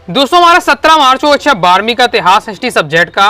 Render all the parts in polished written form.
दोस्तों हमारा 17 मार्च को अच्छा 12वीं का इतिहास हिस्ट्री सब्जेक्ट का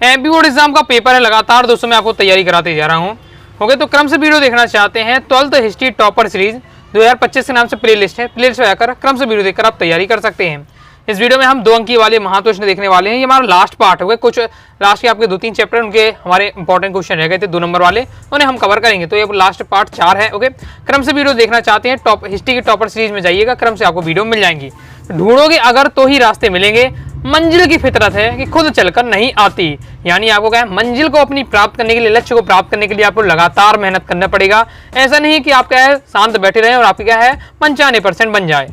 एमपी बोर्ड एग्जाम का पेपर है। लगातार दोस्तों मैं आपको तैयारी कराते जा रहा हूँ। ओके, तो क्रम से वीडियो देखना चाहते हैं 12th हिस्ट्री टॉपर सीरीज 2025 के नाम से प्लेलिस्ट है। प्लेलिस्ट में जाकर क्रम से वीडियो देखकर आप तैयारी कर सकते हैं। इस वीडियो में हम 2 अंक वाले महत्वप्रश्न देखने वाले हैं। ये हमारा लास्ट पार्ट हो गया। कुछ लास्ट के आपके 2-3 चैप्टर उनके हमारे इंपॉर्टेंट क्वेश्चन रह गए थे 2 नंबर वाले, उन्हें हम कवर करेंगे। तो ये लास्ट पार्ट 4 है। ओके, क्रम से वीडियो देखना चाहते हैं टॉप हिस्ट्री की टॉपर सीरीज में जाइएगा, क्रम से आपको वीडियो मिल जाएंगी। ढूंढोगे अगर तो ही रास्ते मिलेंगे, मंजिल की फितरत है कि खुद चलकर नहीं आती। यानी आपको क्या है, मंजिल को अपनी प्राप्त करने के लिए, लक्ष्य को प्राप्त करने के लिए आपको लगातार मेहनत करना पड़ेगा। ऐसा नहीं कि आप क्या है शांत बैठे रहे और आपकी क्या है 95% बन जाए।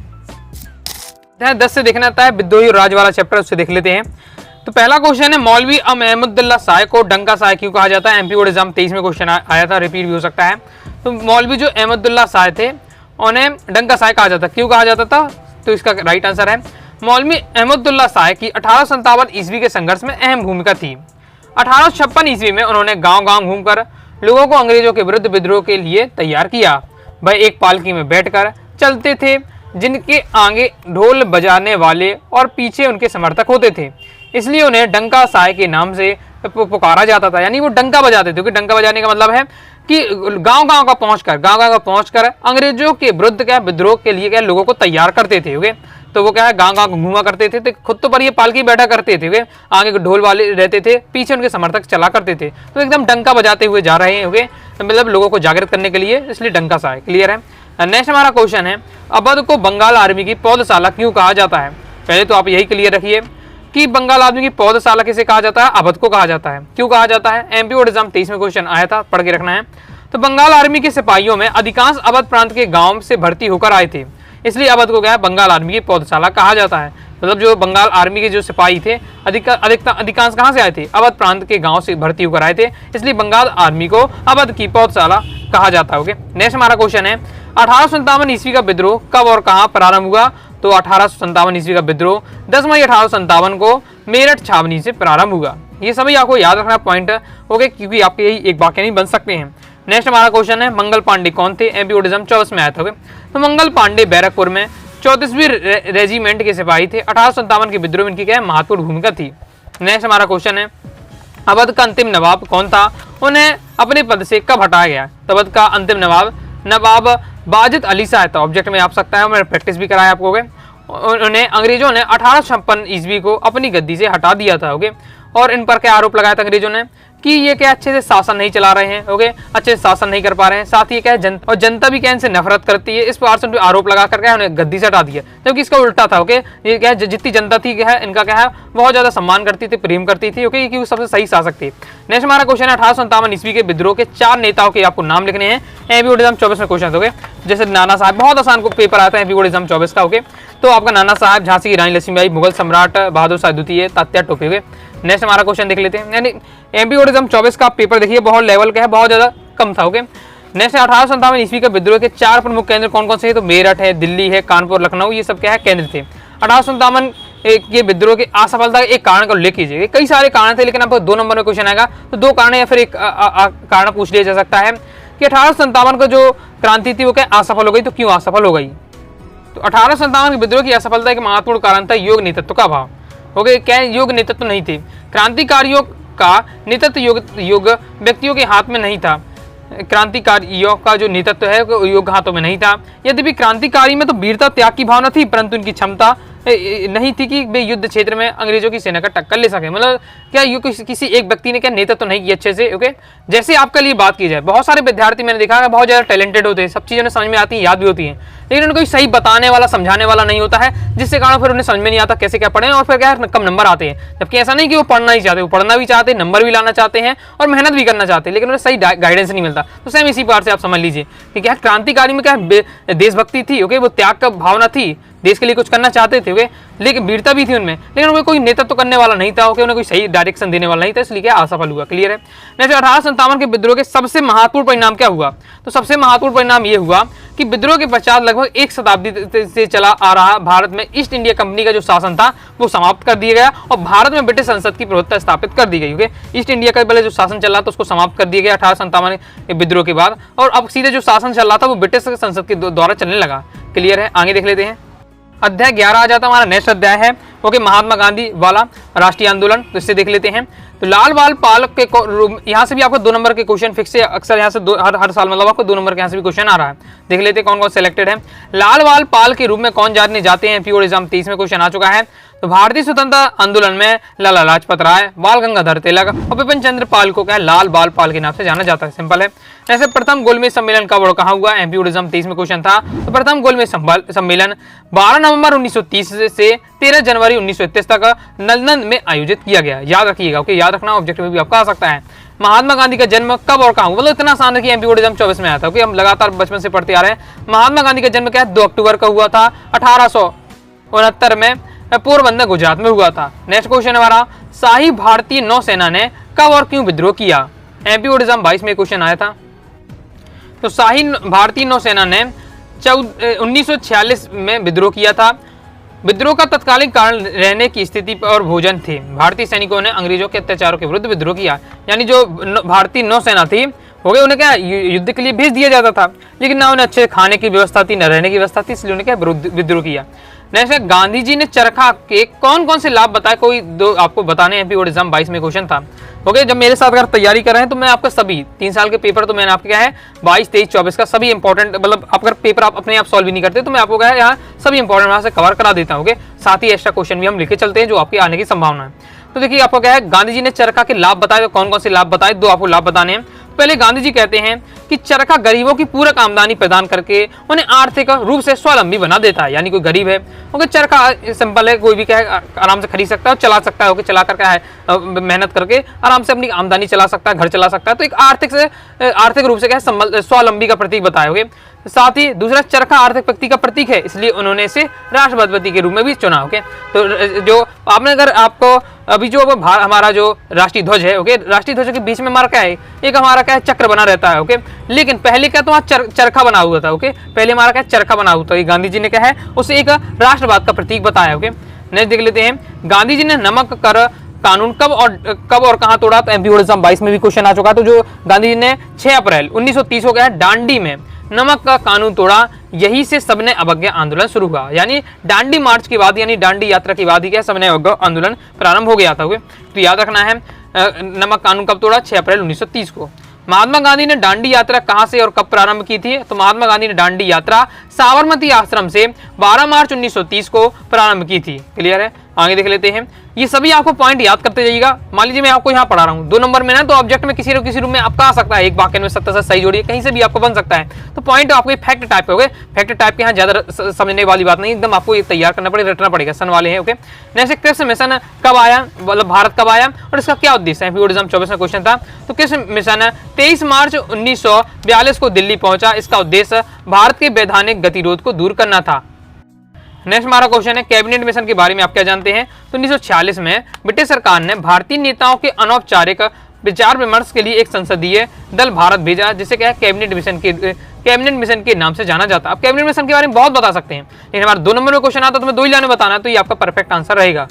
10 से देखना आता है विद्रोही और राज वाला चैप्टर, उससे देख लेते हैं। तो पहला क्वेश्चन है, मौलवी अहमदुल्लाह साय को डंका साय क्यों कहा जाता है। एमपी बोर्ड एग्जाम 23 में क्वेश्चन आया था, रिपीट भी हो सकता है। तो मौलवी जो अहमदुल्लाह साय थे उन्हें डंका साय कहा जाता, क्यों कहा जाता था। तो इसका राइट आंसर है मौलवी अहमदुल्लाह साय की 1857 ईस्वी के संघर्ष में अहम भूमिका थी। 1856 ईस्वी में उन्होंने गांव-गांव घूमकर लोगों को अंग्रेजों के विरुद्ध विद्रोह के लिए तैयार किया। वह एक पालकी में बैठकर चलते थे, जिनके आगे ढोल बजाने वाले और पीछे उनके समर्थक होते थे, इसलिए उन्हें डंका साय के नाम से पुकारा जाता था। यानी वो डंका बजाते थे, क्योंकि डंका बजाने का मतलब है कि गांव-गांव का पहुंचकर अंग्रेजों के विरुद्ध क्या विद्रोह के लिए क्या लोगों को तैयार करते थे। ओके, तो वो क्या है गांव-गांव घूमा करते थे, तो खुद तो पर ये पालकी बैठा करते थे। आगे ढोल वाले रहते थे, पीछे उनके समर्थक चला करते थे, तो एकदम डंका बजाते हुए जा रहे हैं। ओके, मतलब लोगों को जागृत करने के लिए, इसलिए डंका साय। क्लियर है। नेक्स्ट हमारा क्वेश्चन है, अवध को बंगाल आर्मी की पौधशाला क्यों कहा जाता है। पहले तो आप यही क्लियर रखिए कि बंगाल आर्मी की पौधशाला किसे कहा जाता है, अवध को कहा जाता है। क्यों कहा जाता है, एमपी बोर्ड एग्जाम 23 में क्वेश्चन आया था, पढ़ के रखना है। तो बंगाल आर्मी के सिपाहियों में अधिकांश अवध प्रांत के गांव से भर्ती होकर आए थे, इसलिए अवध को क्या है बंगाल आर्मी की पौधशाला कहा जाता है। मतलब जो बंगाल आर्मी के जो सिपाही थे अधिकांश कहाँ से आए थे, अवध प्रांत के गांव से भर्ती होकर आए थे, इसलिए बंगाल आर्मी को अवध की पौधशाला कहा जाता है। नेक्स्ट हमारा क्वेश्चन है, 1857 ईस्वी का विद्रोह कब और कहां प्रारंभ हुआ। तो 1857 ईस्वी का विद्रोह 10 मई 1857 को मेरठ छावनी से प्रारंभ हुआ। ये सभी आपको याद रखना पॉइंट। ओके, क्योंकि आपके यही एक वाक्य नहीं बन सकते हैं। नेक्स्ट हमारा क्वेश्चन है, मंगल पांडे कौन थे। एमपी बोर्ड एग्जाम 24 में आया था। तो मंगल पांडे बैरकपुर में 34वीं रेजिमेंट के सिपाही थे। 1857 के विद्रोह में इनकी क्या महत्वपूर्ण भूमिका थी। नेक्स्ट हमारा क्वेश्चन है, अवध का अंतिम नवाब कौन था, उन्हें अपने पद से कब हटाया गया। तो अवध का अंतिम नवाब बाजिद अली शाह था। ऑब्जेक्ट में आप सकता है, मैंने प्रैक्टिस भी कराया आपको। उन्हें अंग्रेजों ने 1856 ईस्वी को अपनी गद्दी से हटा दिया था। ओके, और इन पर क्या आरोप लगाया था अंग्रेजों ने कि ये क्या अच्छे से शासन नहीं चला रहे हैं। ओके, अच्छे से शासन नहीं कर पा रहे हैं, साथ ही क्या है और जनता भी क्या इनसे नफरत करती है। इस प्रकार से आरोप लगा कर क्या उन्हें गद्दी से हटा दिया, जबकि इसका उल्टा था। ओके, ये क्या है जितनी जनता थी क्या है इनका क्या है बहुत ज्यादा सम्मान करती थी, प्रेम करती थी। ओके, क्योंकि सबसे सही शासक थे। नेक्स्ट हमारा क्वेश्चन है, 1857 ईस्वी के विद्रोह के 4 नेताओं के आपको नाम लिखने हैं। एमपी बोर्ड एग्जाम 24 में क्वेश्चन। ओके, जैसे नाना साहब, बहुत आसान को पेपर आता है एमपी बोर्ड एग्जाम 24 का। ओके, तो आपका नाना साहब, झांसी की रानी लक्ष्मीबाई, मुगल सम्राट बहादुर शाह द्वितीय, तात्या टोपे। हुए नेक्स्ट हमारा क्वेश्चन देख लेते हैं। यानी एमपी बोर्ड एग्जाम 24 का पेपर देखिए बहुत लेवल का है, बहुत ज्यादा कम था। ओके, नेक्स्ट 1857 ईस्वी के विद्रोह के 4 प्रमुख केंद्र कौन कौन से हैं। तो मेरठ है, दिल्ली है, कानपुर, लखनऊ, ये सब क्या है केंद्र थे। 1857 के विद्रोह की असफलता के एक कारण को उल्लेख कीजिए। कई सारे कारण थे, लेकिन आपको 2 नंबर में क्वेश्चन आएगा, तो 2 कारण या फिर एक कारण पूछ लिया जा सकता है कि 1857 का जो क्रांति थी वो क्या असफल हो गई, तो क्यों असफल हो गई। तो 1857 के विद्रोह की असफलता के महत्वपूर्ण कारण था योग नेतृत्व का अभाव। ओके, क्या योग नेतृत्व नहीं थे, क्रांतिकारियों का नेतृत्व योग व्यक्तियों के हाथ में नहीं था। क्रांतिकारियों का जो नेतृत्व है वो योग हाथों में नहीं था। यद्यपि क्रांतिकारी में तो वीरता त्याग की भावना थी, परंतु इनकी क्षमता नहीं थी कि वे युद्ध क्षेत्र में अंग्रेजों की सेना का टक्कर ले सके। मतलब क्या ये किसी एक व्यक्ति ने क्या नेतृत्व तो नहीं किया अच्छे से। ओके, जैसे आपके लिए बात की जाए, बहुत सारे विद्यार्थी मैंने देखा है बहुत ज्यादा टैलेंटेड होते हैं, सब चीजें समझ में आती हैं, याद भी होती हैं, लेकिन उनको सही बताने वाला समझाने वाला नहीं होता है, जिससे कारण फिर उन्हें समझ में नहीं आता कैसे क्या पढ़ें, और फिर क्या कम नंबर आते हैं। जबकि ऐसा नहीं कि वो पढ़ना ही चाहते, वो पढ़ना भी चाहते हैं, नंबर भी लाना चाहते हैं और मेहनत भी करना चाहते हैं, लेकिन उन्हें सही गाइडेंस नहीं मिलता। तो सेम इसी बात से आप समझ लीजिए कि क्या क्रांतिकारी में क्या देशभक्ति थी। ओके, वो त्याग का भावना थी, देश के लिए कुछ करना चाहते थे। ओके, लेकिन वीरता भी थी उनमें, लेकिन उन्हें कोई नेतृत्व करने वाला नहीं था। ओके, उन्हें कोई सही डायरेक्शन देने वाला नहीं था, इसलिए क्या असफल हुआ। क्लियर है। नेक्स्ट 1857 के विद्रोह के सबसे महत्वपूर्ण परिणाम क्या हुआ। तो सबसे महत्वपूर्ण परिणाम ये हुआ कि विद्रोह के पश्चात लगभग 1 शताब्दी से चला आ रहा भारत में ईस्ट इंडिया कंपनी का जो शासन था वो समाप्त कर दिया गया और भारत में ब्रिटिश संसद की प्रभुत्ता स्थापित कर दी गई। ओके, ईस्ट इंडिया का पहले जो शासन चल रहा था उसको समाप्त कर दिया गया 1857 के विद्रोह के बाद, और अब सीधे जो शासन चल रहा था वो ब्रिटिश संसद के द्वारा चलने लगा। क्लियर है। आगे देख लेते हैं। अध्याय 11 आ जाता है हमारा नेक्स्ट अध्याय है ओके, महात्मा गांधी वाला राष्ट्रीय आंदोलन। तो इससे देख लेते हैं। तो लाल बाल पाल के यहाँ से भी आपको 2 नंबर के क्वेश्चन फिक्स है, अक्सर यहाँ से हर साल मतलब आपको 2 नंबर के यहाँ से भी क्वेश्चन आ रहा है। देख लेते हैं कौन कौन सिलेक्टेड है। लाल बाल पाल के रूप में कौन जानने जाते हैं, एमपी एग्जाम 23 में क्वेश्चन आ चुका है। तो भारतीय स्वतंत्रता आंदोलन में लाला लाजपत राय, बाल गंगाधर तिलक और विपिन चंद्र पाल को क्या लाल बाल पाल के नाम से जाना जाता है। सिंपल है। ऐसे प्रथम गोलमेज सम्मेलन कब और कहाँ हुआ, एमपी एग्जाम 23 में क्वेश्चन था। तो प्रथम गोलमेज सम्मेलन 12 नवंबर 1930 से 13 जनवरी 1931 तक लंदन में आयोजित किया गया। याद रखिएगा, ओके, याद रखना, ऑब्जेक्ट में भी आपका आ सकता है। महात्मा गांधी का जन्म कब और कहाँ हुआ, मतलब इतना आसान है कि एमपी एग्जाम 24 में आया था। ओके, हम लगातार बचपन से पढ़ते आ रहे हैं। महात्मा गांधी का जन्म क्या है, 2 अक्टूबर का हुआ था 1869 में, पोरबंदर गुजरात में हुआ था। नेक्स्ट क्वेश्चन है हमारा, शाही भारतीय नौसेना ने कब और क्यों विद्रोह किया, एमपी एग्जाम 22 में क्वेश्चन आया था। तो शाही भारतीय नौसेना ने 1946 में विद्रोह किया था। विद्रोह का तत्कालीन कारण रहने की स्थिति और भोजन थे। भारतीय सैनिकों ने अंग्रेजों के अत्याचारों के विरुद्ध विद्रोह किया, यानी जो भारतीय नौसेना थी हो गए, उन्हें क्या युद्ध के लिए भेज दिया जाता था, लेकिन ना उन्हें अच्छे खाने की व्यवस्था थी, न रहने की व्यवस्था थी, इसलिए उन्हें क्या विद्रोह किया। नेक्स्ट, गांधी जी ने चरखा के कौन कौन से लाभ बताए, कोई 2 आपको बताने एमपी एग्जाम 22 में क्वेश्चन था। ओके, जब मेरे साथ अगर तैयारी कर रहे हैं तो मैं आपका सभी 3 साल के पेपर, तो मैंने आपके क्या है 22, 23, 24 का सभी इंपॉर्टेंट, मतलब अगर पेपर आप अपने आप सॉल्व भी नहीं करते तो मैं आपको क्या है यहाँ सभी इंपॉर्टेंट वहां से कवर करा देता हूँ। ओके, साथ ही एक्स्ट्रा क्वेश्चन भी हम लेके चलते हैं जो आपके आने की संभावना है। तो देखिए आपको क्या है, गांधी जी ने चरखा के लाभ बताए, तो कौन कौन से लाभ बताए, 2 आपको लाभ बताने हैं। पहले गांधी जी कहते हैं कि चरखा गरीबों की पूरक आमदनी प्रदान करके उन्हें आर्थिक रूप से स्वावलंबी बना देता है, यानी कोई गरीब है ओके, चरखा सिंपल है, कोई भी क्या है आराम से खरीद सकता है और चला सकता है। ओके, चला कर क्या है मेहनत करके आराम से अपनी आमदनी चला सकता है, घर चला सकता है। तो एक आर्थिक रूप से क्या है स्वावलंबी का प्रतीक बताया। ओके, साथ ही दूसरा, चरखा आर्थिक प्रगति का प्रतीक है, इसलिए उन्होंने इसे राष्ट्रपति के रूप में भी चुना। ओके, तो जो आपने अगर आपको अभी जो हमारा जो राष्ट्रीय ध्वज है, ओके, राष्ट्रीय ध्वज के बीच में मार्का है, एक हमारा क्या है चक्र बना रहता है। ओके, लेकिन पहले क्या तो वहाँ चरखा बना हुआ था। ओके, पहले हमारा क्या चरखा बना हुआ था, गांधी जी ने क्या है उसे एक राष्ट्रवाद का प्रतीक बताया। ओके, नेक्स्ट देख लेते हैं, गांधी जी ने नमक कर कानून कब और कहां तोड़ा, तो एमपी एग्जाम 22 में भी क्वेश्चन आ चुका। तो जो गांधी जी ने 6 अप्रैल 1930 को गया दांडी में नमक का कानून तोड़ा, यही से सबने अवज्ञा आंदोलन शुरू हुआ, यानी दांडी मार्च के बाद, यानी दांडी यात्रा के बाद ही क्या सबने अवज्ञा आंदोलन प्रारंभ हो गया था। तो याद रखना है नमक कानून कब तोड़ा, 6 अप्रैल 1930 को। महात्मा गांधी ने दांडी यात्रा कहां से और कब प्रारंभ की थी, तो महात्मा गांधी ने दांडी यात्रा साबरमती आश्रम से 12 मार्च 1930 को प्रारंभ की थी। क्लियर है, आगे देख लेते हैं। ये सभी आपको पॉइंट याद करते जाइएगा। मान लीजिए मैं आपको यहाँ पढ़ा रहा हूँ 2 नंबर में ना, तो ऑब्जेक्ट में किसी न किसी रूप में आपका आ सकता है, एक वाक्य में 7 से सही जोड़िए, कहीं से भी आपको बन सकता है। तो पॉइंट आपको फैक्ट टाइप पे हो गए, फैक्ट टाइप के यहाँ ज्यादा समझने वाली बात नहीं, एकदम आपको ये तैयार करना पड़ेगा, रटना पड़ेगा, सन वाले हैं। ओके, नेक्स्ट, कृष्ण मिशन कब आया, मतलब भारत कब आया और इसका क्या उद्देश्य है, एमपी एग्जाम 24 में क्वेश्चन था। तो कृष्ण मिशन 23 मार्च 1942 को दिल्ली पहुंचा, इसका उद्देश्य भारत के वैधानिक गतिरोध को दूर करना था। नेक्स्ट हमारा क्वेश्चन है, कैबिनेट मिशन के बारे में आप क्या जानते हैं, तो 1946 में ब्रिटिश सरकार ने भारतीय नेताओं के अनौपचारिक विचार विमर्श के लिए एक संसदीय दल भारत भेजा, जिसे क्या है कैबिनेट मिशन के नाम से जाना जाता है। आप कैबिनेट मिशन के बारे में बहुत बता सकते हैं, लेकिन हमारा 2 नंबर में क्वेश्चन आता तो मैं 2 ही लाने बताना, तो ये आपका परफेक्ट आंसर रहेगा।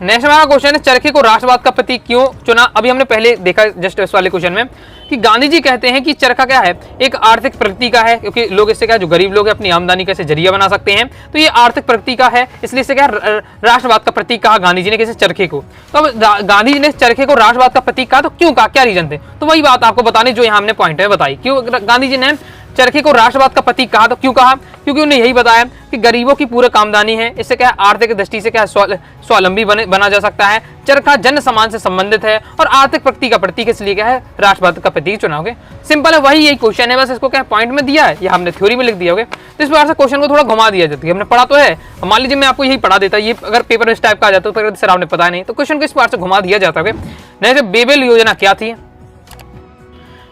नेक्स्ट हमारा क्वेश्चन है, चरखे को राष्ट्रवाद का प्रतीक क्यों चुना। अभी हमने पहले देखा जस्ट इस वाले क्वेश्चन में कि गांधी जी कहते हैं कि चरखा क्या है, एक आर्थिक प्रगति का है, क्योंकि लोग इससे क्या जो गरीब लोग हैं अपनी आमदनी का इसे जरिया बना सकते हैं, तो ये आर्थिक प्रगति का है, इसलिए इसे क्या राष्ट्रवाद का प्रतीक कहा गांधी जी ने किसी चरखे को। तो अब गांधी जी ने चरखे को राष्ट्रवाद का प्रतीक कहा, तो क्यों कहा, क्या रीजन थे, तो वही बात आपको बताने जो यहाँ हमने पॉइंट में बताई। क्यों गांधी जी ने चरखे को राष्ट्रवाद का प्रतीक कहा, तो क्यों कहा, क्योंकि उन्हें यही बताया कि गरीबों की पूरक आमदनी है, इससे क्या आर्थिक दृष्टि से क्या स्वावलंबी बना जा सकता है, चरखा जन समाज से संबंधित है और आर्थिक प्रगति का प्रतीक, इसलिए क्या है राष्ट्रवाद का प्रतीक चुनाओगे। सिंपल है, वही यही क्वेश्चन है, बस इसको क्या पॉइंट में दिया है या हमने थ्योरी में लिख दिया। ओके, तो इस बार से क्वेश्चन को थोड़ा घुमा दिया जाता है, हमने पढ़ा तो है, मान लीजिए मैं आपको यही पढ़ा देता, ये अगर पेपर इस टाइप का आ जाता तो सर आपने पता नहीं, तो क्वेश्चन को इस बार से घुमा दिया जाता है। नहीं, बेबेल योजना क्या थी,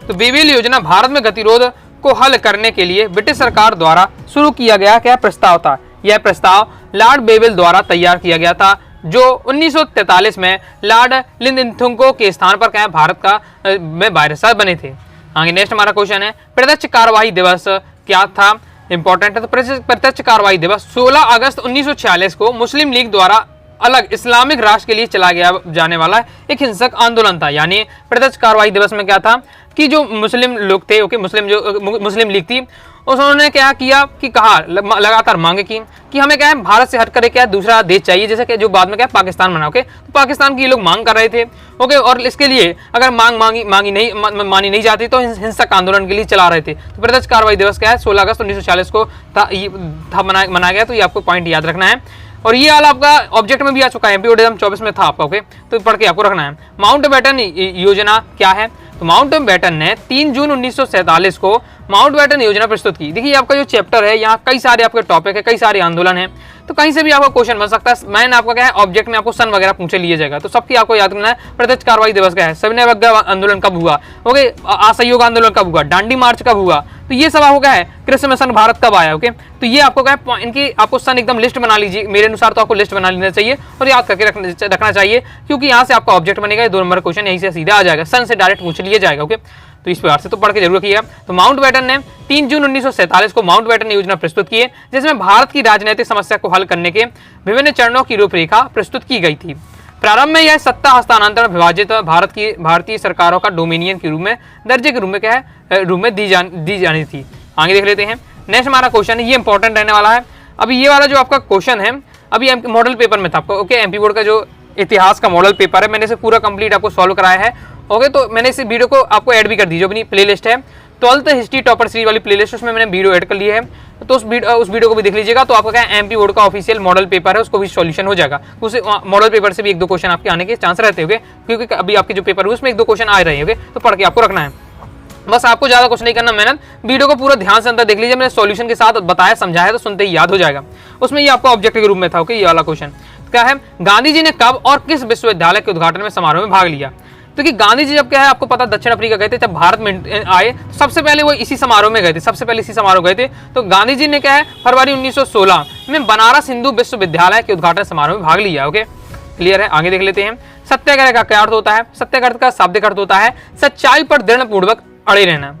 तो बेबेल योजना भारत में गतिरोध को हल करने के लिए ब्रिटिश सरकार द्वारा शुरू किया गया क्या प्रस्ताव था। यह प्रस्ताव लॉर्ड बेबेल द्वारा तैयार किया गया था, जो 1943 में लॉर्ड लिनथुंगो के स्थान पर क्या भारत का में वायसराय बने थे। आगे नेक्स्ट हमारा क्वेश्चन है, प्रत्यक्ष कार्यवाही दिवस क्या था, इंपॉर्टेंट है। तो प्रत्यक्ष कार्यवाही दिवस 16 अगस्त 1946 को मुस्लिम लीग द्वारा अलग इस्लामिक राष्ट्र के लिए चला गया जाने वाला एक हिंसक आंदोलन था। यानी प्रत्यक्ष कार्रवाई दिवस में क्या था कि जो मुस्लिम लोग थे, ओके, मुस्लिम लीग थी, उन्होंने क्या किया कि कहा, लगातार मांगे की कि हमें क्या है भारत से हटकर क्या दूसरा देश चाहिए, जैसे कि जो बाद में क्या पाकिस्तान बना। ओके, तो पाकिस्तान की लोग मांग कर रहे थे। ओके, और इसके लिए अगर मानी नहीं जाती तो हिंसक आंदोलन के लिए चला रहे थे। तो प्रत्यक्ष कार्रवाई दिवस क्या है 16 अगस्त 1946 को था मनाया गया। तो ये आपको पॉइंट याद रखना है। और ये वाला आपका ऑब्जेक्ट में भी आ चुका है, एमपीओ 24 में था आपका। ओके, तो पढ़ के आपको रखना है। माउंटबेटन योजना क्या है? तो माउंटबेटन ने 3 जून 1947 को माउंटबेटन योजना प्रस्तुत की। देखिए आपका जो चैप्टर है, यहाँ कई सारे आपके टॉपिक है, कई सारे आंदोलन है, तो कहीं से भी आपका क्वेश्चन बन सकता है। मैंने आपका क्या है ऑब्जेक्ट में आपको सन वगैरह पूछे लिया जाएगा। तो सबकी आपको याद करना है। प्रत्यक्ष कार्रवाई दिवस क्या है, सविनय अवज्ञा आंदोलन कब हुआ, ओके, असहयोग आंदोलन कब हुआ, दांडी मार्च कब हुआ, तो ये सब आपको क्या है, कृषि मिशन भारत कब आया। ओके, तो ये आपको क्या है, इनकी आपको सन एकदम लिस्ट बना लीजिए। मेरे अनुसार तो आपको लिस्ट बना लेना चाहिए और याद करके रखना चाहिए, क्योंकि यहाँ से आपका ऑब्जेक्ट बनेगा। 2 नंबर क्वेश्चन यहीं से सीधा आ जाएगा, सन से डायरेक्ट पूछ लिया जाएगा। ओके, तो इस प्रकार से तो पढ़ के जरूर रखिएगा। तो माउंटबेटन ने 3 जून 1947 को माउंटबेटन योजना प्रस्तुत की है, जिसमें भारत की राजनीतिक समस्या को हल करने के विभिन्न चरणों की रूपरेखा प्रस्तुत की गई थी। प्रारंभ में यह सत्ता हस्तांतरण विभाजित भारतीय सरकारों का डोमिनियन के रूप में दर्जे के रूप में क्या है रूप में दी जानी थी। आगे देख लेते हैं। नेक्स्ट हमारा क्वेश्चन है, ये इंपॉर्टेंट रहने वाला है। अभी ये वाला जो आपका क्वेश्चन है अभी मॉडल पेपर में था आपको। ओके, एमपी बोर्ड का जो इतिहास का मॉडल पेपर है, मैंने इसे पूरा कंप्लीट आपको सॉल्व कराया है। ओके, तो मैंने इस वीडियो को आपको ऐड भी कर दी, जो अपनी प्लेलिस्ट है 12th हिस्ट्री टॉपर सीरीज वाली प्लेलिस्ट, उसमें मैंने वीडियो ऐड कर लिया है। तो उस वीडियो को भी देख लीजिएगा। तो आपका क्या एमपी बोर्ड का ऑफिशियल मॉडल पेपर है, उसको भी सॉल्यूशन हो जाएगा। उस मॉडल पेपर से भी 1-2 क्वेश्चन आपके आने के चांस रहते होंगे, क्योंकि अभी आपके जो पेपर है उसमें 1-2 क्वेश्चन आ रहे होंगे। तो पढ़ के आपको रखना है, बस आपको ज्यादा कुछ नहीं करना, मेहनत। वीडियो को पूरा ध्यान से अंदर देख लीजिए, मैंने सॉल्यूशन के साथ बताया समझाया, तो सुनते ही याद हो जाएगा। उसमें ये आपका ऑब्जेक्ट के रूप में था। ओके, ये वाला क्वेश्चन क्या है, गांधी जी ने कब और किस विश्वविद्यालय के उद्घाटन में समारोह में भाग लिया? तो कि गांधी जी जब क्या है आपको पता दक्षिण अफ्रीका गए थे, जब भारत में आए तो सबसे पहले वो इसी समारोह में गए थे, सबसे पहले इसी समारोह गए थे। तो गांधी जी ने क्या है फरवरी 1916 में बनारस हिंदू विश्वविद्यालय के उद्घाटन समारोह में भाग लिया। ओके, क्लियर है। आगे देख लेते हैं। सत्याग्रह का क्या अर्थ होता है? सत्याग्रह का शाब्दिक अर्थ होता है सच्चाई पर दृढ़पूर्वक अड़े रहना।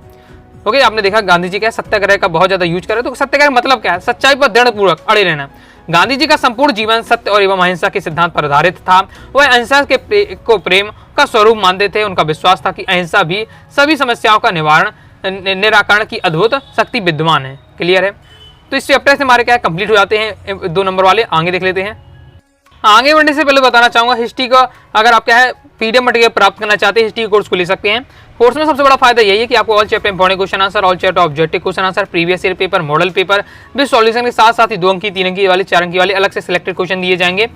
ओके, आपने देखा गांधी जी क्या सत्याग्रह का बहुत ज्यादा यूज करे, तो सत्याग्रह मतलब क्या है? सच्चाई पर दृढ़पूर्वक अड़े रहना। गांधी जी का संपूर्ण जीवन सत्य और एवं अहिंसा के सिद्धांत पर आधारित था। वह अहिंसा को प्रेम का स्वरूप मानते थे। उनका विश्वास था कि अहिंसा भी सभी समस्याओं का निराकरण की अद्भुत शक्ति विद्यमान है। क्लियर है। तो इस चैप्टर से हमारे क्या कंप्लीट हो जाते हैं 2 नंबर वाले। आगे देख लेते हैं। आगे बढ़ने से पहले बताना चाहूंगा, हिस्ट्री का अगर आप क्या है पीडीएफ मटेरियल प्राप्त करना चाहते हैं, हिस्ट्री कोर्स को ले सकते हैं। कोर्स में सबसे बड़ा फायदा यही है कि आपको all chapter important question answer, all chapter objective question answer, previous year paper, model paper with solution के साथ साथ ही 2 अंक की, 3 अंक की वाली, 4 अंक की वाली अलग से सिलेक्टेड क्वेश्चन दिए जाएंगे।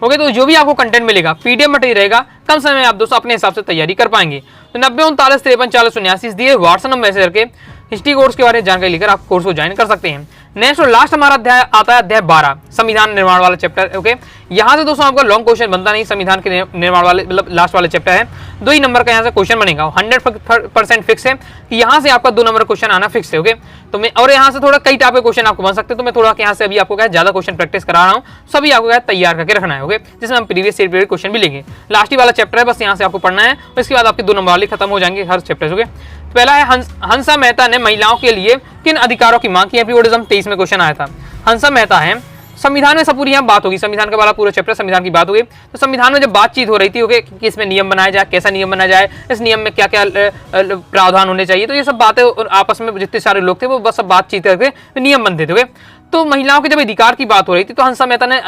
ओके, तो जो भी आपको कंटेंट मिलेगा पीडीएफ मटेरियल रहेगा, कम समय में आप दोस्तों अपने हिसाब से तैयारी कर पाएंगे। तो 90 39 53 40 79 दिए व्हाट्सएप नंबर मैसेज करके हिस्ट्री कोर्स के बारे में जानकारी लेकर आप कोर्स को ज्वाइन कर सकते हैं। नेक्स्ट और लास्ट हमारा अध्याय आता है अध्याय 12 संविधान निर्माण वाला चैप्टर। ओके, यहाँ से दोस्तों आपका लॉन्ग क्वेश्चन बनता नहीं, संविधान के निर्माण वाले मतलब लास्ट वाले चैप्टर है। 2 ही नंबर का यहाँ से क्वेश्चन बनेगा, 100% फिक्स है कि यहाँ से आपका 2 नंबर क्वेश्चन आना फिक्स है। ओके, तो मैं और यहाँ से थोड़ा कई टाइप के क्वेश्चन आपको बन सकते हैं, तो मैं थोड़ा यहाँ से अभी आपको क्या ज्यादा क्वेश्चन प्रैक्टिस करा रहा हूँ, सभी आपको क्या तैयार करके रखना है। ओके, जिसमें हम प्रीवियस ईयर क्वेश्चन भी लेंगे। लास्ट ही वाला चैप्टर है, बस यहाँ से आपको पढ़ना है, उसके बाद आपके 2 नंबर वाले खत्म हो जाएंगे हर चैप्टर। ओके, पहला है हंसा मेहता ने महिलाओं के लिए किन अधिकारों की मांग की? एपीओडिज्म 23 में क्वेश्चन आया था। हंसा मेहता है, संविधान में सब पूरी यहाँ बात होगी, संविधान का वाला पूरा चैप्टर संविधान की बात होगी। तो संविधान में जब बातचीत हो रही थी ओके कि इसमें नियम बनाया जाए, कैसा नियम बनाया जाए, इस नियम में क्या क्या प्रावधान होने चाहिए, तो ये सब बातें आपस में जितने सारे लोग थे वो बस सब बातचीत करके नियम बनते थे। तो महिलाओं के जब अधिकार की बात हो रही थी तो हंसा मेहता ने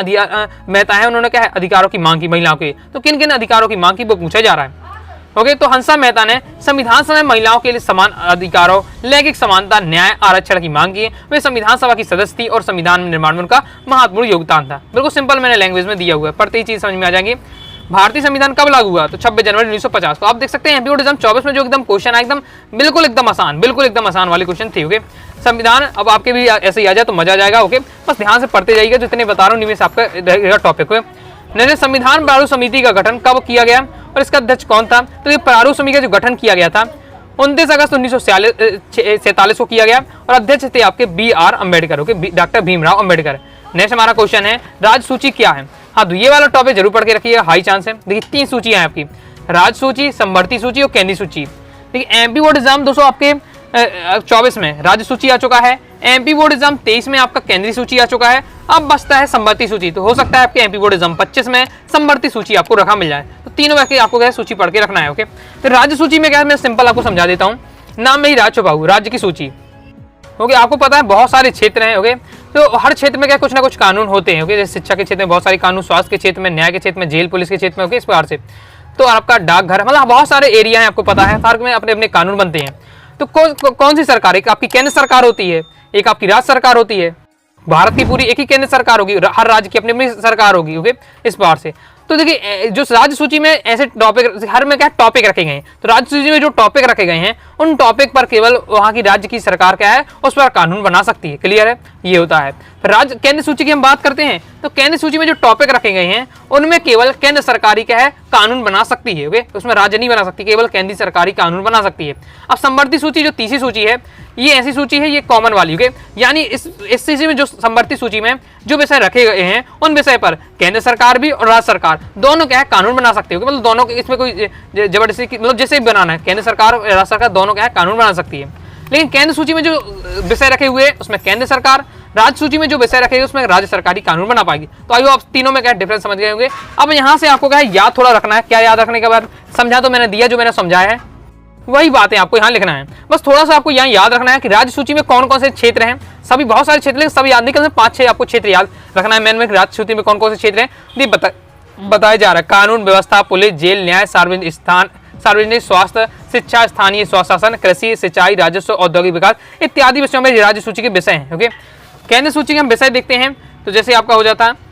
मेहता है उन्होंने क्या है अधिकारों की मांग की महिलाओं के। तो किन किन अधिकारों की मांग की वो पूछा जा रहा है। ओके, तो हंसा मेहता ने संविधान सभा में महिलाओं के लिए समान अधिकारों, लैंगिक समानता, न्याय, आरक्षण की मांग की। वे संविधान सभा की सदस्य थी और संविधान निर्माण में उनका महत्वपूर्ण योगदान था। बिल्कुल सिंपल मैंने लैंग्वेज में दिया हुआ है, पढ़ते ही चीज समझ में आ जाएंगी। भारतीय संविधान कब लागू हुआ? तो 26 जनवरी 1950। तो आप देख सकते हैं एपीओडिज्म 24 में जो एकदम क्वेश्चन है एकदम बिल्कुल एकदम आसान वाले क्वेश्चन थे। ओके, संविधान अब आपके भी ऐसे ही आ जाए तो मजा आ जाएगा। ओके, बस ध्यान से पढ़ते जाइएगा, जितने बता रहा हूँ निवेश आपका रहेगा टॉपिक। संविधान प्रारूप समिति का गठन कब किया गया और इसका अध्यक्ष कौन था? तो ये प्रारूप समिति का जो गठन किया गया था 29 अगस्त 1947 को किया गया और अध्यक्ष थे आपके BR Ambedkar. Okay, doctor Bhimrao Ambedkar. Next हमारा क्वेश्चन है राज्य सूची क्या है? हाँ, तो ये वाला टॉपिक जरूर पढ़ के रखिएगा, हाई चांस है। देखिए 3 सूचियां हैं आपकी, राज्य सूची, समवर्ती सूची और केंद्रीय सूची। देखिए एमपी बोर्ड एग्जाम दोस्तों आपके 24 में राज्य सूची आ चुका है, एमपी बोर्ड एग्जाम 23 में आपका केंद्रीय सूची आ चुका है, अब बचता है संवर्ती सूची। तो हो सकता है आपके एमपी बोर्ड एग्जाम 25 में संवर्ती सूची आपको रखा मिल जाए। तो तीनों वैसे आपको क्या सूची पढ़ के रखना है। ओके, तो राज्य सूची में क्या मैं सिंपल आपको समझा देता हूँ, नाम में ही राज छुपा हुआ, राज्य की सूची। ओके, आपको पता है बहुत सारे क्षेत्र हैं। ओके, तो हर क्षेत्र में क्या कुछ ना कुछ कानून होते हैं। ओके, जैसे शिक्षा के क्षेत्र में बहुत सारे कानून, स्वास्थ्य के क्षेत्र में, न्याय के क्षेत्र में, जेल पुलिस के क्षेत्र में। ओके, इस प्रकार से तो आपका डाकघर, मतलब बहुत सारे एरिया हैं, आपको पता है, हर में अपने अपने कानून बनते हैं। तो कौन सी सरकार, एक आपकी केंद्र सरकार होती है, एक आपकी राज्य सरकार होती है। भारत की पूरी एक ही केंद्र सरकार होगी, हर राज्य की अपनी अपनी सरकार होगी। ओके, इस प्रकार से तो देखिए जो राज्य सूची में ऐसे टॉपिक, हर में क्या टॉपिक रखे गए हैं, तो राज्य सूची में जो टॉपिक रखे गए हैं उन टॉपिक पर केवल वहां की राज्य की सरकार क्या है उस पर कानून बना सकती है। क्लियर है, ये होता है। राज्य केंद्र सूची की हम बात करते हैं तो केंद्र सूची में जो टॉपिक रखे गए हैं उनमें केवल केंद्र सरकारी क्या है कानून बना सकती है। ओके, उसमें राज्य नहीं बना सकती, केवल केंद्रीय सरकारी कानून बना सकती है। अब संवर्ती सूची जो तीसरी सूची है, ये ऐसी सूची है, ये कॉमन वाली। ओके, यानी इस सूची में जो संवर्ती सूची में जो विषय रखे गए हैं उन विषय पर केंद्र सरकार भी और राज्य सरकार दोनों क्या है कानून बना सकती है। मतलब दोनों इसमें कोई जबरदस्ती, मतलब जैसे भी बनाना है, केंद्र सरकार और राज्य सरकार दोनों क्या है कानून बना सकती है। लेकिन केंद्र सूची में जो विषय रखे हुए हैं उसमें केंद्र सरकार, राज्य सूची में जो विषय रखे हुए उसमें राज्य सरकारी कानून बना पाएगी। तो आइए आप तीनों में क्या डिफरेंस समझ गए होंगे। अब यहाँ से आपको क्या है याद थोड़ा रखना है। क्या याद रखने के बाद, समझा तो मैंने दिया, जो मैंने समझाया है वही बातें आपको यहाँ लिखना है। बस थोड़ा सा आपको यहाँ याद रखना है कि राज्य सूची में कौन कौन से क्षेत्र हैं। सभी बहुत सारे क्षेत्र, लेकिन सभी याद नहीं करते, 5-6 आपको क्षेत्र याद रखना है। मैन में राज्य सूची में कौन कौन से क्षेत्र हैं ये बताया जा रहा है। कानून व्यवस्था, पुलिस, जेल, न्याय, सार्वजनिक स्वास्थ्य, शिक्षा, स्थानीय स्वशासन, कृषि, सिंचाई, राजस्व, औद्योगिक विकास इत्यादि विषयों में राज्य सूची के विषय हैं। ओके, केंद्र सूची के हम विषय देखते हैं तो जैसे आपका हो जाता है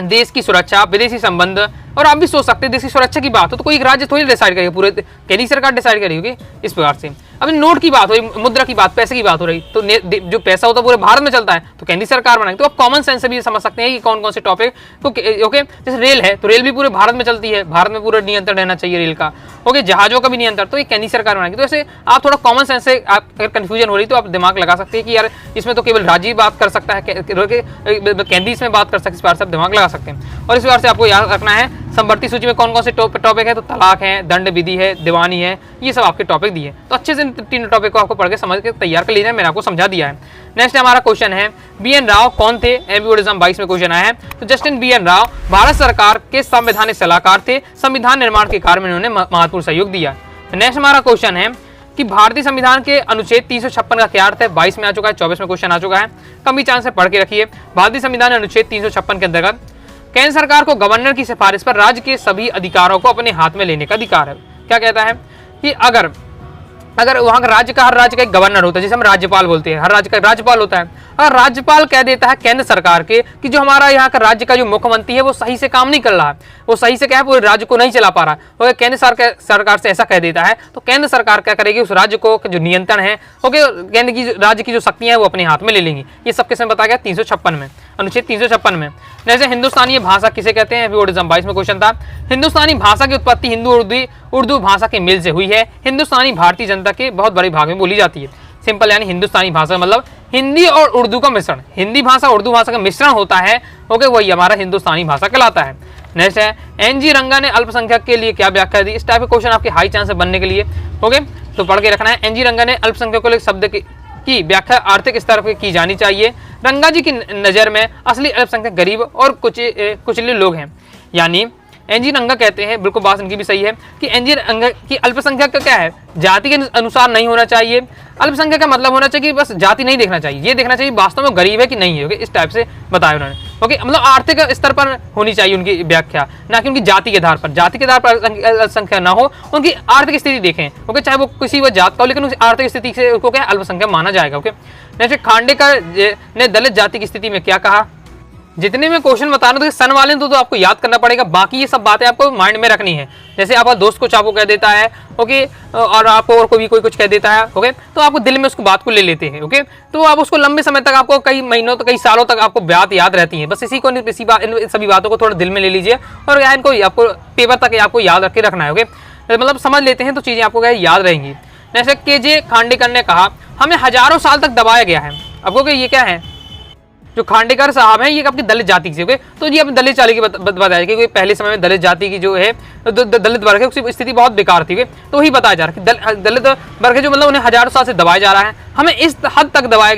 देश की सुरक्षा, विदेशी संबंध, और आप भी सोच सकते हैं देश की सुरक्षा की बात हो तो कोई एक राज्य थोड़ी डिसाइड करेगी, पूरे केंद्रीय सरकार डिसाइड करेगी। इस प्रकार से अब नोट की बात हो रही, मुद्रा की बात, पैसे की बात हो रही, तो जो पैसा होता है पूरे भारत में चलता है तो केंद्रीय सरकार बनाएगी। तो आप कॉमन सेंस से भी समझ सकते हैं कि कौन कौन से टॉपिक। ओके, जैसे रेल है तो रेल भी पूरे भारत में चलती है, भारत में पूरा नियंत्रण रहना चाहिए रेल का। ओके, जहाजों का भी नियंत्रण तो ये केंद्रीय सरकार बनाएगी। तो ऐसे आप थोड़ा कॉमन सेंस से अगर कंफ्यूजन हो रही तो आप दिमाग लगा सकते हैं कि यार इसमें तो केवल राज्य बात कर सकता है, केंद्रीय इसमें बात कर सकते हैं। इस बार से आप दिमाग लगा सकते हैं। और इस बार से आपको याद रखना है संवर्ती सूची में कौन कौन से टॉपिक है, तो तलाक है, दंड विधि है, दीवानी है, ये सब आपके टॉपिक दिए। तो अच्छे से तीनों टॉपिक को आपको पढ़ के समझ के तैयार कर लेना है, मैंने आपको समझा दिया है। नेक्स्ट हमारा क्वेश्चन है बी.एन. राव कौन थे। एमपी बोर्ड एग्जाम 22 में क्वेश्चन आया है। तो जस्टिन बी.एन. राव भारत सरकार के संवैधानिक सलाहकार थे, संविधान निर्माण के कार्य में उन्होंने महत्वपूर्ण सहयोग दिया। नेक्स्ट हमारा क्वेश्चन है कि भारतीय संविधान के अनुच्छेद 356 का क्या अर्थ है। 22 में आ चुका है, 24 में क्वेश्चन आ चुका है, कम भी चांस से पढ़ के रखिए। भारतीय संविधान अनुच्छेद 356 के अंतर्गत केंद्र सरकार को गवर्नर की सिफारिश पर राज्य के सभी अधिकारों को अपने हाथ में लेने का अधिकार है। क्या कहता है कि अगर वहां का राज्य का, हर राज्य का एक गवर्नर होता है, जिसे हम राज्यपाल बोलते हैं, हर राज्य का राज्यपाल होता है। अगर राज्यपाल कह देता है केंद्र सरकार के कि जो हमारा यहाँ का राज्य का जो मुख्यमंत्री है वो सही से काम नहीं कर रहा है, वो सही से क्या है पूरे राज्य को नहीं चला पा रहा है, और केंद्र सरकार से ऐसा कह देता है तो केंद्र सरकार क्या करेगी, उस राज्य को जो नियंत्रण है, ओके, केंद्र की राज्य की जो शक्तियां हैं वो अपने हाथ में ले लेंगी। ये सब किसमें बताया गया, 356 में, अनुच्छेद 356 में। जैसे हिंदुस्तानी भाषा किसे कहते हैं, बोर्ड एग्जाम 22 में क्वेश्चन था। हिंदुस्तानी भाषा की उत्पत्ति हिंदू उर्दू भाषा के मिल से हुई है। हिंदुस्तानी भारतीय जनता के बहुत बड़े भाग में बोली जाती है। सिंपल, यानी हिंदुस्तानी भाषा मतलब हिंदी और उर्दू का मिश्रण, हिंदी भाषा उर्दू भाषा का मिश्रण होता है, ओके, वही हमारा हिंदुस्तानी भाषा कहलाता है। नेक्स्ट है एन.जी. रंगा ने अल्पसंख्यक के लिए क्या व्याख्या दी। इस टाइप के क्वेश्चन आपके हाई चांस बनने के लिए, ओके, तो पढ़ के रखना है। एन.जी. रंगा ने अल्पसंख्यकों के शब्द की व्याख्या आर्थिक स्तर पर की जानी चाहिए। रंगा जी की नज़र में असली अल्पसंख्यक गरीब और कुचले लोग हैं। यानी एन.जी. रंगा कहते हैं, बिल्कुल बात इनकी भी सही है, कि एन.जी. रंगा की अल्पसंख्यक का क्या है, जाति के अनुसार नहीं होना चाहिए। अल्पसंख्यक का मतलब होना चाहिए कि बस जाति नहीं देखना चाहिए, ये देखना चाहिए वास्तव में गरीब है कि नहीं है। ओके, इस टाइप से बताया उन्होंने। ओके, मतलब आर्थिक स्तर पर होनी चाहिए उनकी व्याख्या, ना कि उनकी जाति के आधार पर। जाति के आधार पर अल्पसंख्यक ना हो, उनकी आर्थिक स्थिति देखें। ओके, चाहे वो किसी वो जात का हो, लेकिन उनकी आर्थिक स्थिति से उसको क्या अल्पसंख्यक माना जाएगा। ओके, नेक्स्ट खांडेकर ने दलित जाति की स्थिति में क्या कहा। जितने में क्वेश्चन बताना तो सन वाले तो आपको याद करना पड़ेगा, बाकी ये सब बातें आपको माइंड में रखनी है। जैसे आपका दोस्त कुछ आपको कह देता है, ओके, और आपको और कोई कुछ कह देता है, ओके, तो आपको दिल में उसको बात को ले लेते हैं। ओके, तो आप उसको लंबे समय तक, आपको कई महीनों तक, कई सालों तक आपको बात याद रहती है। बस इसी को इन सभी बातों को थोड़ा दिल में ले लीजिए और इनको आपको पेपर तक आपको याद रख के रखना है। ओके, मतलब समझ लेते हैं तो चीज़ें आपको याद रहेंगी। जैसे के.जे. खांडेकर ने कहा, हमें हजारों साल तक दबाया गया है। आपको ये क्या है, जो खांडेकर साहब हैं, ये आपकी दलित जाति से, ओके, तो ये अपनी दलित जाति की बताया कि पहले समय में दलित जाति की जो है दलित वर्ग है उसकी स्थिति बहुत बेकार थी। तो वही बताया जा रहा है कि दलित वर्ग है जो मतलब उन्हें हजारों साल से दबाया जा रहा है, हमें इस हद तक दबाया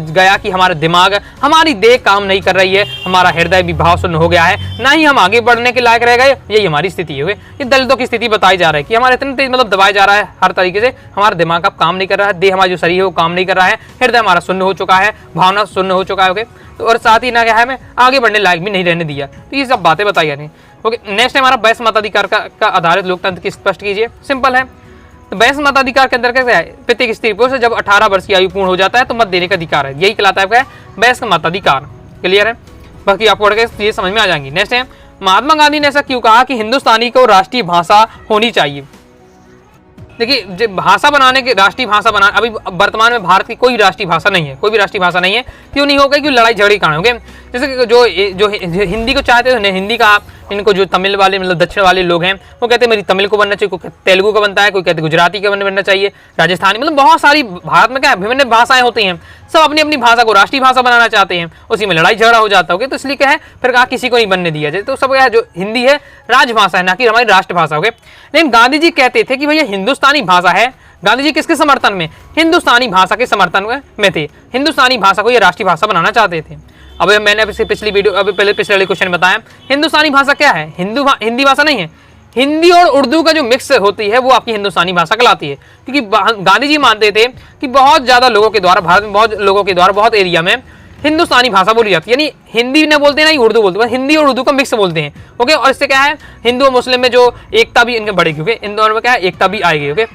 गया कि हमारा दिमाग, हमारी देह काम नहीं कर रही है, हमारा हृदय भी भाव शून्य हो गया है, ना ही हम आगे बढ़ने के लायक रह गए। यही हमारी स्थिति है। ये दलितों की स्थिति बताई जा रही है कि हमारे इतने तेज मतलब दबाया जा रहा है हर तरीके से, हमारा दिमाग अब काम नहीं कर रहा है, देह हमारा जो शरीर है वो काम नहीं कर रहा है, हृदय हमारा शून्य हो चुका है, भावना शून्य हो चुका है। ओके, तो और साथ ही ना क्या है, हमें आगे बढ़ने लायक भी नहीं रहने दिया। तो ये सब बातें बताई जा रही। ओके, नेक्स्ट है हमारा बहस मताधिकार का आधारित लोकतंत्र की स्पष्ट कीजिए। सिंपल है, तो बहस मताधिकार के अंदर क्या है, प्रत्येक स्त्री पुरुष से जब 18 वर्ष की आयु पूर्ण हो जाता है तो मत देने का अधिकार है। यही कहलाता है बहस का मताधिकार। क्लियर है, बाकी आपको ये समझ में आ जाएंगी। नेक्स्ट है, महात्मा गांधी ने ऐसा क्यों कहा कि हिंदुस्तानी को राष्ट्रीय भाषा होनी चाहिए। देखिए, भाषा बनाने के राष्ट्रीय भाषा बना, अभी वर्तमान में भारत की कोई राष्ट्रीय भाषा नहीं है, कोई भी राष्ट्रीय भाषा नहीं है। क्यों नहीं होगा? क्यों लड़ाई झगड़े कारण होंगे। जैसे कि जो हिंदी को चाहते हैं हिंदी का, इनको जो तमिल वाले मतलब दक्षिण वाले लोग हैं वो कहते हैं मेरी तमिल को बनना चाहिए, कोई तेलुगु का बनता है, कोई कहते गुजराती का बनना चाहिए, राजस्थानी, मतलब बहुत सारी भारत में क्या है विभिन्न भाषाएं होती हैं। सब अपनी अपनी भाषा को राष्ट्रीय भाषा बनाना चाहते हैं, उसी में लड़ाई झगड़ा हो जाता होगा। तो इसलिए क्या है, फिर कहा किसी को नहीं बनने दिया जाए। तो सब क्या है, जो हिंदी है राजभाषा है, ना कि हमारी राष्ट्रभाषा। होगी। लेकिन गांधी जी कहते थे कि भैया हिंदुस्तानी भाषा है। गांधी जी किसके समर्थन में? हिंदुस्तानी भाषा के समर्थन में थे। हिंदुस्तानी भाषा को ये राष्ट्रीय भाषा बनाना चाहते थे। अब मैंने पिछली वीडियो पिछले वाले क्वेश्चन बताया, हिंदुस्तानी भाषा क्या है? हिंदी भाषा नहीं है। हिंदी और उर्दू का जो मिक्स होती है वो आपकी हिंदुस्तानी भाषा कहलाती है। क्योंकि गांधी जी मानते थे कि बहुत ज्यादा लोगों के द्वारा, भारत में बहुत लोगों के द्वारा, बहुत एरिया में हिंदुस्तानी भाषा बोली जाती है, यानी हिंदी न बोलते हैं ना ही उर्दू बोलते हैं, हिंदी और उर्दू का मिक्स बोलते हैं। ओके, और इससे क्या है, हिंदू और मुस्लिम में जो एकता भी इनके बढ़ेगी। ओके, इन दोनों में क्या है, एकता भी आएगी। ओके,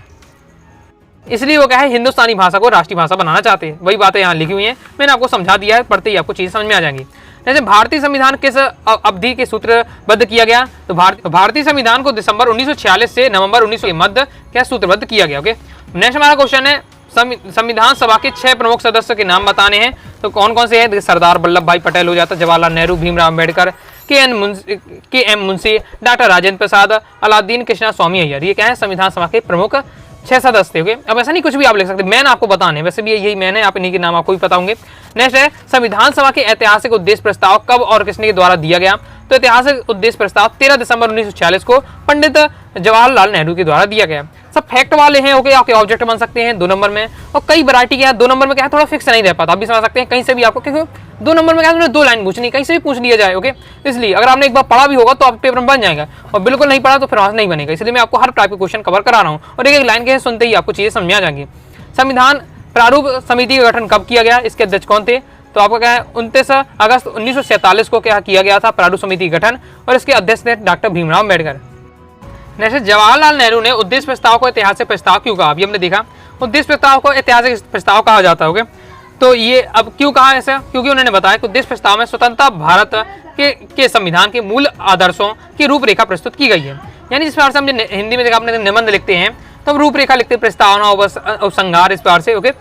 इसलिए वो क्या है, हिंदुस्तानी भाषा को राष्ट्रीय भाषा बनाना चाहते हैं। वही बातें यहाँ लिखी हुई हैं, मैंने आपको समझा दिया है, पढ़ते ही आपको चीज़ समझ में आ जाएंगी। जैसे भारतीय संविधान किस अवधि के सूत्रबद्ध किया गया? तो भारतीय संविधान को दिसंबर 1946 से नवंबर 1900 के मध्य क्या सूत्रबद्ध किया गया। ओके, नेक्स्ट हमारा क्वेश्चन है, संविधान सभा के 6 प्रमुख सदस्यों के नाम बताने हैं। तो कौन कौन से हैं? सरदार वल्लभ भाई पटेल हो जाता, जवाहरलाल नेहरू, भीमराव अम्बेडकर, के एम मुंशी, डॉक्टर राजेंद्र प्रसाद, अलाउद्दीन कृष्णा स्वामी अय्यर। ये क्या है, संविधान सभा के प्रमुख 6 सदस्य थे। अब ऐसा नहीं कुछ भी आप लिख सकते, मैन आपको बताने हैं, वैसे भी यही मैन है, आप इन्हीं के नाम आपको भी पता होंगे। नेक्स्ट है, संविधान सभा के ऐतिहासिक उद्देश्य प्रस्ताव कब और किसके द्वारा दिया गया? तो ऐतिहासिक उद्देश्य प्रस्ताव 13 दिसंबर 1946 को पंडित जवाहरलाल नेहरू के द्वारा दिया गया। सब फैक्ट वाले हैं। ओके, आपके ऑब्जेक्ट बन सकते हैं 2 नंबर में, और कई वैरायटी के हैं। 2 नंबर में क्या है, थोड़ा फिक्स नहीं रह पाता, आप भी समझ सकते हैं कहीं से भी आपको, क्योंकि 2 नंबर में क्या है, 2 लाइन पूछनी, कहीं से भी पूछ लिया जाए। ओके, इसलिए अगर आपने एक बार पढ़ा भी होगा तो आप पेपर में बन जाएगा, और बिल्कुल नहीं पढ़ा तो फिर वहां नहीं बनेगा। इसलिए मैं आपको हर टाइप के क्वेश्चन कवर करा रहा हूँ, और एक लाइन के सुनते ही आपको चीजें समझ में आ जाएंगी। संविधान प्रारूप समिति का गठन कब किया गया? इसके अध्यक्ष कौन थे? तो आपको क्या है, 29 अगस्त 1947 को क्या किया गया था प्रारूप समिति गठन, और इसके अध्यक्ष थे डॉक्टर भीमराव अम्बेडकर। नेक्स्ट, जवाहरलाल नेहरू ने उद्देश्य प्रस्ताव को ऐतिहासिक प्रस्ताव क्यों कहा? अभी हमने देखा उद्देश्य प्रस्ताव को ऐतिहासिक प्रस्ताव कहा जाता है। तो ये अब क्यों कहा ऐसा? क्योंकि उन्होंने बताया कि उद्देश्य प्रस्ताव में स्वतंत्रता भारत के संविधान के मूल आदर्शों की रूपरेखा प्रस्तुत की गई है। यानी जिस प्रकार से हम हिंदी में देखा आपने निबंध लिखते हैं तो हम रूपरेखा लिखते हैं, प्रस्तावना, उपसंहार, इस प्रकार से। ओके,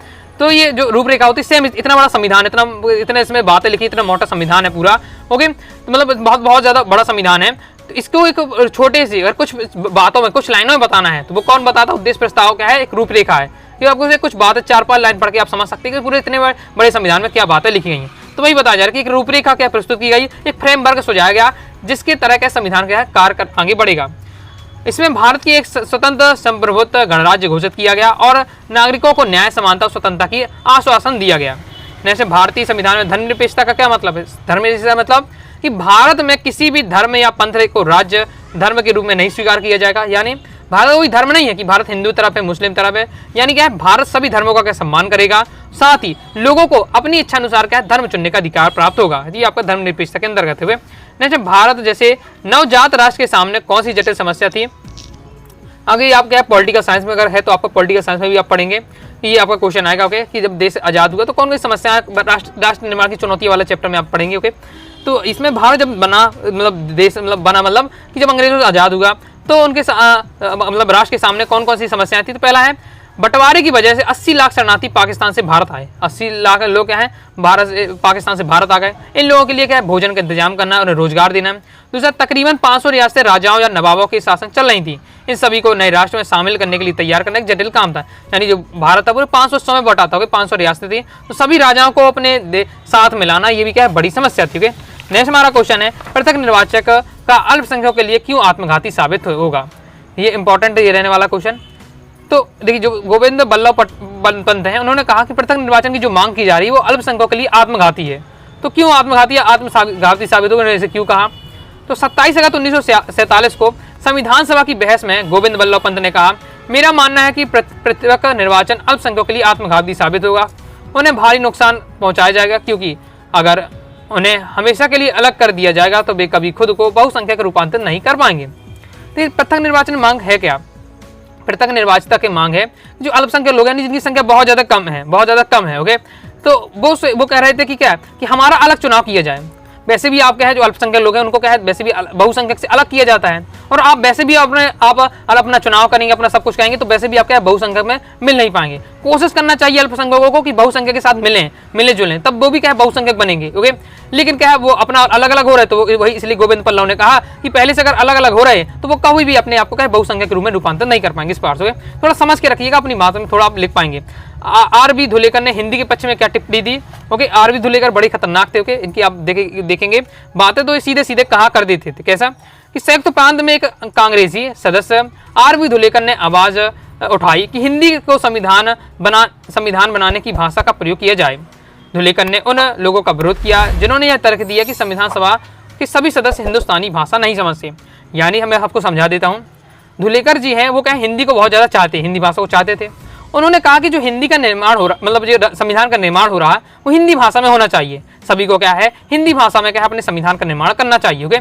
तो ये जो रूपरेखा होती है, सेम इतना बड़ा संविधान, इतने इसमें बातें लिखी, इतना मोटा संविधान है पूरा। ओके, तो मतलब बहुत ज्यादा बड़ा संविधान है। तो इसको एक छोटे से अगर कुछ बातों में, कुछ लाइनों में बताना है तो वो कौन बताता है? उद्देश्य प्रस्ताव क्या है, एक रूपरेखा है। ये आपको कुछ बातें 4-5 लाइन पढ़ के आप समझ सकते हैं कि पूरे इतने बड़े संविधान में क्या बातें लिखी गई हैं। तो वही बताया जा रहा है कि एक रूपरेखा क्या प्रस्तुत की गई, एक फ्रेमवर्क सुझाया गया जिसके तरह का संविधान क्या है कार्य आगे बढ़ेगा। इसमें भारत की एक स्वतंत्र संप्रभुत्व गणराज्य घोषित किया गया और नागरिकों को न्याय, समानता और स्वतंत्रता की आश्वासन दिया गया। जैसे भारतीय संविधान में धर्मनिरपेक्षता का क्या मतलब है? धर्मनिरपेक्षता मतलब कि भारत में किसी भी धर्म या पंथ को राज्य धर्म के रूप में नहीं स्वीकार किया जाएगा। यानी भारत कोई धर्म नहीं है कि भारत हिंदू तरफ है, मुस्लिम तरफ है, यानी क्या है, भारत सभी धर्मों का क्या सम्मान करेगा। साथ ही लोगों को अपनी इच्छा अनुसार क्या धर्म चुनने का अधिकार प्राप्त होगा। ये आपका धर्मनिरपेक्षता के अंतर्गत हुए। नेक्स्ट, भारत जैसे नवजात राष्ट्र के सामने कौन सी जटिल समस्या थी? आगे आप क्या पॉलिटिकल साइंस में अगर है तो आपको पॉलिटिकल साइंस में भी आप पढ़ेंगे, ये आपका क्वेश्चन आएगा। ओके, कि जब देश आजाद हुआ तो कौन कौन सी समस्याएं, राष्ट्र निर्माण की चुनौतियों वाला चैप्टर में आप पढ़ेंगे। ओके, तो इसमें भारत जब बना, मतलब देश बना मतलब कि जब अंग्रेजों से आजाद हुआ तो उनके मतलब राष्ट्र के सामने कौन कौन सी समस्याएं थी? तो पहला है बंटवारे की वजह से 80 लाख शरणार्थी पाकिस्तान से भारत आए। 80 लाख लोग क्या है, पाकिस्तान से भारत आ गए। इन लोगों के लिए क्या है, भोजन का इंतजाम करना है, उन्हें रोजगार देना है। दूसरा, तकरीबन 500 रियासतें राजाओं या नवाबों के शासन चल रही थी। इन सभी को नए राष्ट्र में शामिल करने के लिए तैयार करना एक जटिल काम था। यानी जो भारत था पूरे 500 हिस्सों में बटा था, 500 रियासतें थी, तो सभी राजाओं को अपने साथ मिलाना ये भी क्या है, बड़ी समस्या थी। नेक्स्ट हमारा क्वेश्चन है, पृथक निर्वाचक का अल्पसंख्यकों के लिए क्यों आत्मघाती साबित होगा? ये इंपॉर्टेंट ये रहने वाला क्वेश्चन। तो देखिए, जो गोविंद बल्लभ पंत हैं, उन्होंने कहा कि पृथक निर्वाचन की जो मांग की जा रही है वो अल्पसंख्यकों के लिए आत्मघाती है। तो क्यों आत्मघाती या आत्मघाती साबित होगा, इसे क्यों कहा? तो 27 अगस्त 1947 को संविधान सभा की बहस में गोविंद बल्लभ पंत ने कहा, मेरा मानना है कि पृथक निर्वाचन अल्पसंख्यकों के लिए आत्मघाती साबित होगा, उन्हें भारी नुकसान पहुंचाया जाएगा, क्योंकि अगर उन्हें हमेशा के लिए अलग कर दिया जाएगा तो वे कभी खुद को बहुसंख्यक रूपांतरित नहीं कर पाएंगे। तो पृथक निर्वाचन मांग है क्या? पृथक निर्वाचिता की मांग है जो अल्पसंख्यक लोग हैं जिनकी संख्या बहुत ज्यादा कम है। ओके, तो वो कह रहे थे कि क्या, कि हमारा अलग चुनाव किया जाए। वैसे भी आप क्या है, जो अल्पसंख्यक लोग हैं उनको क्या है, वैसे भी बहुसंख्यक से अलग किया जाता है, और आप वैसे भी आप अपना चुनाव करेंगे, अपना सब कुछ करेंगे, तो वैसे भी आप क्या है, बहुसंख्यक में मिल नहीं पाएंगे। कोशिश करना चाहिए अल्पसंख्यकों को कि बहुसंख्यक के साथ मिले जुलें, तब वो भी क्या है, बहुसंख्यक बनेंगे। ओके, लेकिन क्या है, वो अपना अलग अलग हो रहे, तो वही इसलिए गोविंद बल्लभ ने कहा कि पहले से अगर अलग अलग हो रहे तो वो कभी भी अपने आप को क्या है, बहुसंख्यक के रूप में रूपांतर नहीं कर पाएंगे। इस पार से थोड़ा समझ के रखिएगा, अपनी बात में थोड़ा आप लिख पाएंगे। आर.बी. धुलेकर ने हिंदी के पक्ष में क्या टिप्पणी दी? Okay, RB. धुलेकर बड़े खतरनाक थे। ओके, इनकी आप देखेंगे बातें तो सीधे सीधे कहा कर देते थे। कैसा कि संयुक्त प्रांत में एक कांग्रेसी सदस्य आर.बी. धुलेकर ने आवाज उठाई कि हिंदी को संविधान बनाने की भाषा का प्रयोग किया जाए। धुलेकर ने उन लोगों का विरोध किया जिन्होंने यह तर्क दिया कि संविधान सभा के सभी सदस्य हिंदुस्तानी भाषा नहीं समझते। यानी मैं आपको समझा देता हूँ, धुलेकर जी हैं वो क्या हिंदी को बहुत ज़्यादा चाहते, हिंदी भाषा को चाहते थे। उन्होंने कहा कि जो हिंदी का निर्माण हो रहा, मतलब जो संविधान का निर्माण हो रहा है वो हिंदी भाषा में होना चाहिए। सभी को क्या है, हिंदी भाषा में क्या है, अपने संविधान का निर्माण करना चाहिए। ओके,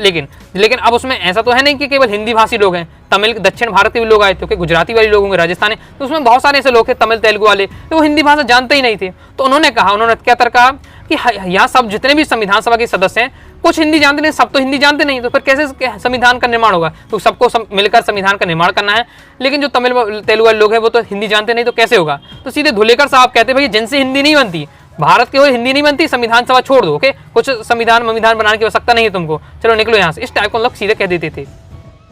लेकिन अब उसमें ऐसा तो है नहीं कि केवल हिंदी भाषी लोग हैं, तमिल दक्षिण भारत के भी लोग आए थे, गुजराती वाले लोग होंगे, राजस्थानी, तो उसमें बहुत सारे ऐसे लोग थे तमिल तेलुगु वाले, तो वो हिंदी भाषा जानते ही नहीं थे। तो उन्होंने क्या तर्क कहा कि यहाँ सब जितने भी संविधान सभा के सदस्य हैं कुछ हिंदी जानते नहीं, सब तो हिंदी जानते नहीं, तो फिर कैसे संविधान का निर्माण होगा? तो सबको मिलकर संविधान का निर्माण करना है, लेकिन जो तमिल तेलुगु वाले लोग हैं वो तो हिंदी जानते नहीं, तो कैसे होगा? तो सीधे धुलेकर साहब कहते भाई जिनसे हिंदी नहीं बनती, भारत के हो हिंदी नहीं बनती, संविधान सभा छोड़ दो। ओके, कुछ संविधान बनाने की आवश्यकता नहीं है तुमको, चलो निकलो यहाँ से। इस टाइप को लोग सीधे कह देते थे।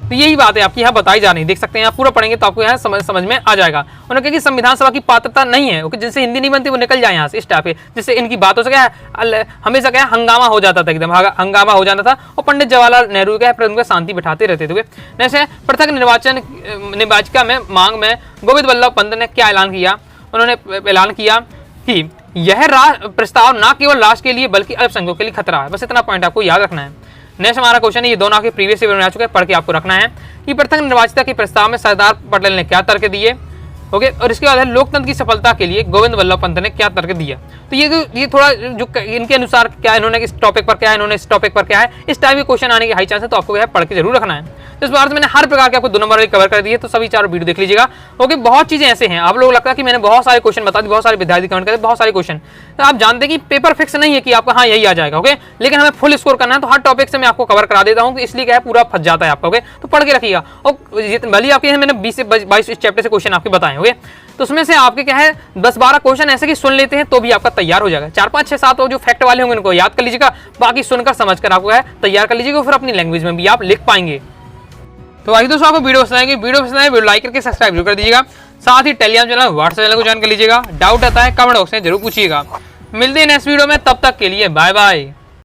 तो यही बात है आपकी यहाँ बताई जा रही है, देख सकते हैं आप पूरा पढ़ेंगे तो आपको यहाँ समझ में आ जाएगा। उन्होंने कहा कि संविधान सभा की पात्रता नहीं है, ओके, जिनसे हिंदी नहीं बनती वो निकल जाए यहाँ से। इस टाइप के जिससे इनकी बातों से क्या है, हमेशा क्या हंगामा हो जाता था, एकदम हंगामा हो जाता था, और पंडित जवाहरलाल नेहरू क्या शांति बिठाते रहते थे। जैसे पृथक निर्वाचिका में मांग में गोविंद बल्लभ पंत ने क्या ऐलान किया? उन्होंने ऐलान किया कि यह प्रस्ताव न केवल राष्ट्र के लिए बल्कि अल्पसंख्यकों के लिए खतरा है। बस इतना पॉइंट आपको याद रखना है। नेक्स्ट हमारा क्वेश्चन है, ये दोनों आपके प्रीवियस पेपर में आ चुके हैं, पढ़ के आपको रखना है कि पृथक निर्वाचिता के प्रस्ताव में सरदार पटेल ने क्या तर्क दिए। ओके, और इसके बाद है लोकतंत्र की सफलता के लिए गोविंद बल्लभ पंत ने क्या तर्क दिया। तो ये थोड़ा जो इनके अनुसार क्या इन्होंने इस टॉपिक पर क्या है, इन्होंने इस टॉपिक पर क्या है, इस टाइप के क्वेश्चन आने की हाई चांस है, तो आपको यह पढ़ के जरूर रखना है। तो इस बार से मैंने हर प्रकार के आपको 2 नंबर वाली कवर कर दी है, तो सभी 4 वीडियो देख लीजिएगा। ओके, बहुत चीजें ऐसे हैं, आप लोग लगता है कि मैंने बहुत सारे क्वेश्चन बता दिए, बहुत सारे विद्यार्थी कमेंट करते बहुत सारे क्वेश्चन, तो आप जानते हैं कि पेपर फिक्स नहीं है कि आपका हाँ यही आ जाएगा। ओके, लेकिन हमें फुल स्कोर करना है, तो हर टॉपिक से मैं आपको कवर करा देता हूँ, तो इसलिए क्या है पूरा फंस जाता है आपका। ओके, तो पढ़ के रखिएगा। और भले आपके मैंने 20 से 22 इस चैप्टर से क्वेश्चन आपके बताए। ओके, तो उसमें से आपके क्या है 10-12 क्वेश्चन ऐसे कि सुन लेते हैं तो भी आपका तैयार हो जाएगा। 4, 5, 6, 7 जो फैक्ट वाले होंगे उनको याद कर लीजिएगा, बाकी सुनकर समझकर आपको है तैयार कर लीजिएगा, फिर अपनी लैंग्वेज में भी आप लिख पाएंगे। तो आइए दोस्तों, आपको वीडियो पसंद आएगी, वीडियो लाइक करके सब्सक्राइब जरूर कर दीजिएगा। साथ ही टेलीग्राम चैनल, व्हाट्सएप चैनल को ज्वाइन कर लीजिएगा। डाउट आता है कमेंट बॉक्स में जरूर पूछिएगा। मिलते हैं नेक्स्ट वीडियो में, तब तक के लिए बाय बाय।